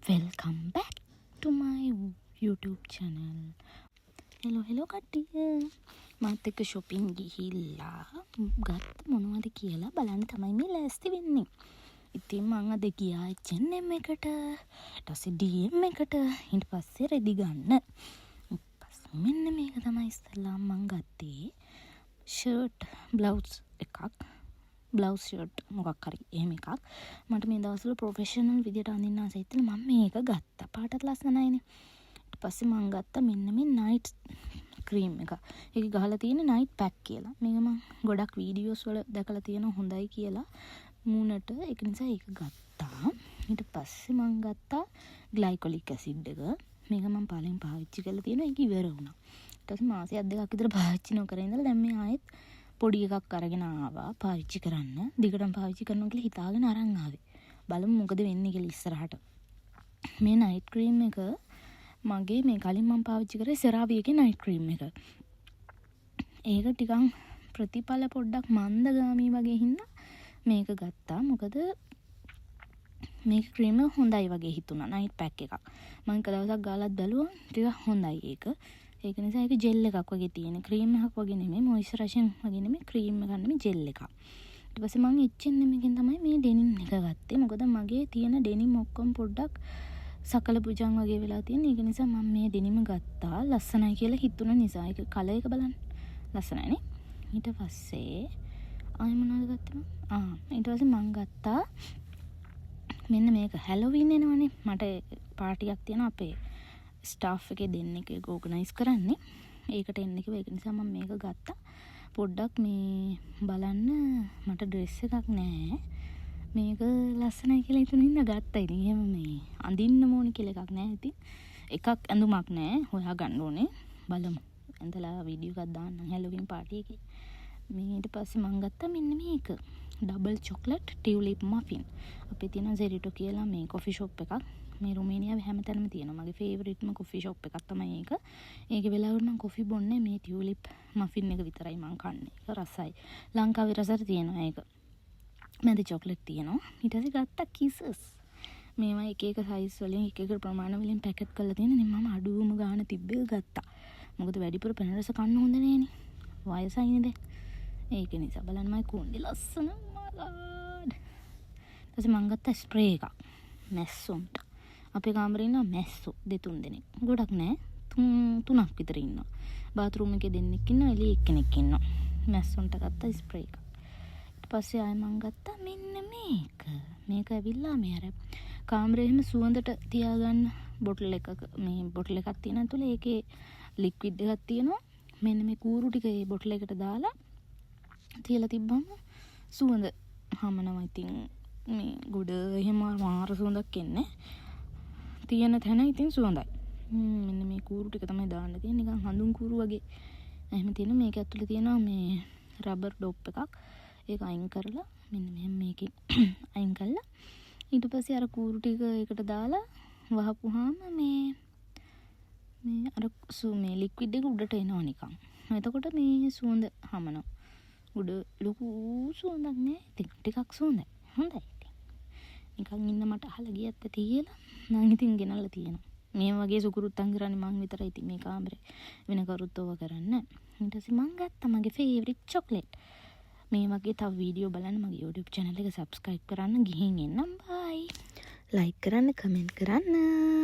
Welcome back to my YouTube channel. hello කට්ටිය. මාත් එක්ක shopping ගිහිල්ලා ගත්ත මොනවද කියලා බලන්න තමයි මේ ලෑස්ති වෙන්නේ. ඉතින් මං අද ගියා H&M එකට, ඊට පස්සේ DM එකට, ඊට පස්සේ රෙදි ගන්න. මෙන්න මේක තමයි ඉස්සෙල්ලා මං ගත්තේ shirt blouse එකක්. බ්ලවුස් ෂර්ට් මොකක් හරි එහෙම එකක්. මට මේ දවස්වල ප්‍රොෆෙෂනල් විදියට අඳින්න ආසයි හිතෙන මම මේක ගත්තා. පාටත් ලස්සනයිනේ. ඊට පස්සේ මම ගත්තා මෙන්න මේ නයිට් ක්‍රීම් එක. ඒක ගහලා තියෙන නයිට් පැක් කියලා. මේක මම ගොඩක් වීඩියෝස් වල දැකලා තියෙනවා හොඳයි කියලා මූණට. ඒක නිසා ඒක ගත්තා. ඊට පස්සේ මම ගත්තා ග්ලයිකොලික් ඇසිඩ් එක. මේක මම පළවෙනි පාවිච්චි කරලා තියෙනවා. ඒක ඉවර වුණා. ඊට පස්සේ මාසයක් දෙකක් විතර පාවිච්චි නොකර ඉඳලා දැන් මේ ආයෙත් පොඩි එකක් අරගෙන ආවා පාවිච්චි කරන්න. දිගටම පාවිච්චි කරනවා කියලා හිතාගෙන අරන් ආවේ. බලමු මොකද වෙන්නේ කියලා ඉස්සරහට. මේ නයිට් ක්‍රීම් එක මගේ මේ කලින් මම පාවිච්චි කරේ CeraVe එකේ නයිට් ක්‍රීම් එක. ඒක ටිකක් ප්‍රතිඵල පොඩ්ඩක් මන්දගාමී වගේ හින්දා මේක ගත්තා. මොකද මේක ක්‍රීම හොඳයි වගේ හිතුණා. නයිට් පැක් එකක්. මම එක දවසක් ගාලත් බැලුවා. ටිකක් හොඳයි ඒක. ඒක නිසා ඒක ජෙල් එකක් වගේ තියෙන. ක්‍රීම් එකක් වගේ නෙමෙයි, මොයිස්චරයිසර් වගේ නෙමෙයි, ක්‍රීම් එකක් නෙමෙයි, ජෙල් එකක්. ඊට පස්සේ මම H&M එකෙන් තමයි මේ ඩෙනිම් එක ගත්තේ. මොකද මගේ තියෙන ඩෙනිම් ඔක්කොම පොඩ්ඩක් සකල පුජන් වගේ වෙලා තියෙන. ඒක නිසා මම මේ ඩෙනිම ගත්තා. ලස්සනයි කියලා හිතුණ නිසා. ඒක කලර් එක බලන්න. ලස්සනයි නේ. ඊට පස්සේ ආයෙ මොනවද ගත්තේ මම? ඊට පස්සේ මම ගත්තා මෙන්න මේක. හැලෝවින් එනවනේ. මට පාටියක් තියෙනවා අපේ ස්ටාෆ් එකේ දෙන්නෙක් ඒක ඕගනයිස් කරන්නේ. ඒකට එන්න කිව්වා. ඒක නිසා මම මේක ගත්තා. පොඩ්ඩක් මේ බලන්න මට ඩ්‍රෙස් එකක් නැහැ. මේක ලස්සනයි කියලා හිතුන හින්දා ගත්තා. ඉතින් එහෙම මේ අඳින්න ඕනි කියලා එකක් නැහැ. ඉතින් එකක් ඇඳුමක් නැහැ. හොයා ගන්න ඕනේ. බලමු. ඇඳලා වීඩියෝ එකක් දාන්න හැලෝවින් පාටි එකේ. මේ ඊට පස්සේ මම ගත්තා මෙන්න මේක. Double chocolate tulip muffin. අපේ තියෙන Zerito කියලා මේ කොෆි ෂොප් එකක්. මේ රුමේනියාවේ හැමතැනම තියෙනවා. මගේ ෆේවරිට්ම කොෆි ෂොප් එකක් තමයි ඒක. ඒකේ වෙලාවට මම කොෆි බොන්නේ මේ ටියුලිප් මෆින් එක විතරයි මම කන්නේ. ඒක රසයි. ලංකාවේ රසට තියෙනවා ඒක. මැද චොක්ලට් තියෙනවා. ඊට පස්සේ ගත්තා කිසස්. මේවා එක එක සයිස් වලින් එක එක ප්‍රමාණ වලින් පැකට් කරලා තියෙන. ඉතින් මම අඩුවම ගාන තිබ්බේ ගත්තා. මොකද වැඩිපුර පැන රස කන්න හොඳ නෑනේ. වයසයිනේ. ඒක නිසා බලන්න මයි කුණ්ඩේ ලස්සන. ඊට මම ගත්තා ස්ප්‍රේ එකක්. මැස්සොන්ට. අපේ කාමරේ ඉන්නවා මැස්සෝ 2-3 දෙනෙක්. ගොඩක් නෑ. 3ක් විතර ඉන්නවා. බාත් รู එකේ දෙන්නෙක් ඉන්නවා, එළියේ එක්කෙනෙක් ඉන්නවා. මැස්සොන්ට ගත්තා ස්ප්‍රේ එකක්. ඊට පස්සේ ආයෙ මම ගත්තා මෙන්න මේක. මේක ඇවිල්ලා මේ අර කාමරේ එහෙම සුවඳට තියාගන්න බොටල් එකක මේ බොටල් එකක් තියෙන ඇතුලේ ඒකේ ලික්විඩ් එකක් තියෙනවා. මෙන්න මේ කූරු ටික ඒ බොටල් එකට දාලා තියලා තිබ්බම සුවඳ හමනවා. ඉතින් මේ ගොඩ එහෙම මාර සුවඳක් එන්නේ. තියෙන තැන ඉතින් සුවඳයි. මෙන්න මේ කූරු ටික තමයි දාන්න තියෙන්නේ. නිකන් හඳුන් කූරු වගේ. එහෙම තියෙන මේක ඇතුලේ තියෙනවා මේ රබර් ඩොප් එකක්. ඒක අයින් කරලා මෙන්න මෙහෙම මේකෙන් අයින් කළා. ඊට පස්සේ අර කූරු ටික ඒකට දාලා වහපුවාම මේ අර මේ ලික්විඩ් එක උඩට එනවා නිකන්. එතකොට මේ සුවඳ හමනවා. උඩ ලොකු සුවඳක් නෑ. ඉතින් ටිකක් සුවඳයි. හොඳයි. නිකන් ඉන්න මට අහලා ගියත් ඇති කියලා මම ඉතින් ගෙනල්ලා තියෙනවා. මේ වගේ සුකුරුත්තන් කරන්නේ මං විතරයි. ඉතින් මේ කාමරේ වෙන කවුරුත් ඕවා කරන්නේ නැහැ. ඊට පස්සේ මං ගත්තා මගේ ෆේවරිට් චොක්ලට්. මේ වගේ තව වීඩියෝ බලන්න මගේ YouTube channel එක subscribe කරන්න ගිහින් එන්නම්. bye. like කරන්න, comment කරන්න.